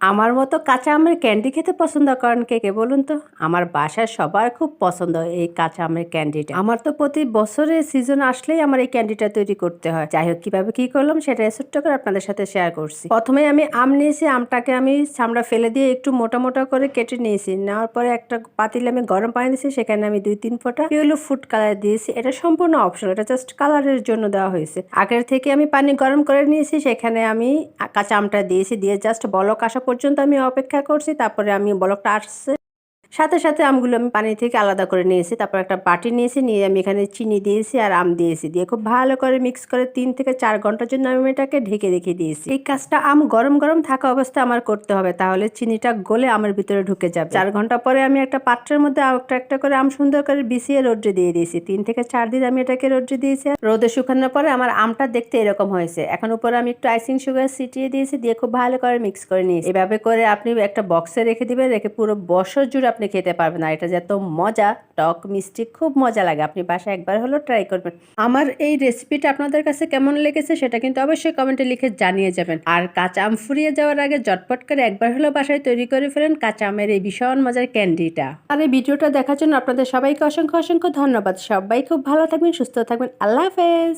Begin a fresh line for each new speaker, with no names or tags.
আমার মতো কাঁচা আমের ক্যান্ডি খেতে পছন্দ করেন কে কে বলুন তো? আমার বাসায় সবার খুব পছন্দ এই কাঁচা আমের ক্যান্ডিটা। আমার তো প্রতি বছরে সিজন আসলেই আমার এই ক্যান্ডিটা তৈরি করতে হয়। যাই হোক কিভাবে কি করলাম সেটা ছোট্ট করে আপনাদের সাথে শেয়ার করছি। প্রথমে আমি আম নিয়েছি, আমটাকে আমি চামড়া ফেলে দিয়ে একটু মোটা মোটা করে কেটে নিয়েছি। নেওয়ার পরে একটা পাতিলে আমি গরম পানি দিয়েছি, সেখানে আমি 2-3 ফোঁটা ইয়েলো ফুড কালার দিয়েছি। এটা সম্পূর্ণ অপশনাল, এটা জাস্ট কালারের জন্য দেওয়া হয়েছে। আগের থেকে আমি পানি গরম করে নিয়েছি, সেখানে আমি কাঁচা আমটা দিয়েছি, দিয়ে জাস্ট বলক আসা পর্যন্ত আমি অপেক্ষা করছি। তারপরে আমি বলকটা আসছে সাথে সাথে আমগুলো আমি পানি থেকে আলাদা করে নিয়েছি। তারপর একটা বাটি নিয়েছি, নিয়ে আমি এখানে চিনি দিয়েছি আর আম দিয়েছি, দিয়ে খুব ভালো করে মিক্স করে 3 থেকে 4 ঘন্টার জন্য আমি এটাকে ঢেকে রেখে দিয়েছি। এই কাজটা আম গরম গরম থাকা অবস্থায় আমার করতে হবে, তাহলে চিনিটা গলে আমের ভিতরে ঢুকে যাবে। 4 ঘন্টা পরে আমি একটা পাত্রের মধ্যে একটা একটা করে আম সুন্দর করে বিছিয়ে রোদ্রে দিয়ে দিয়েছি। 3 থেকে 4 দিন আমি এটাকে রোদ্রে দিয়েছি। রোদে শুকানোর পরে আমার আমটা দেখতে এরকম হয়েছে। এখন উপরে আমি একটু আইসিং সুগার ছিটিয়ে দিয়েছি, দিয়ে খুব ভালো করে মিক্স করে নিয়েছি। এভাবে করে আপনি একটা বক্সে রেখে দিবেন, রেখে পুরো বছর জুড়ে আপনি খেতে পারবেন। আর এটা যে এত মজা, টক মিষ্টি খুব মজা লাগে। আপনি বাসায় একবার হলেও ট্রাই করবেন। আমার এই রেসিপিটা আপনাদের কাছে কেমন লেগেছে সেটা কিন্তু অবশ্যই কমেন্টে লিখে জানিয়ে যাবেন। আর কাঁচা আম ফুরিয়ে যাওয়ার আগে ঝটপট করে একবার হলেও বাসায় তৈরি করে ফেলেন কাঁচা আমের এই ভীষণ মজার ক্যান্ডিটা। আর এই ভিডিওটা দেখার জন্য আপনাদের সবাইকে অসংখ্য অসংখ্য ধন্যবাদ। সবাই খুব ভালো থাকবেন, সুস্থ থাকবেন। আল্লাহ হাফেজ।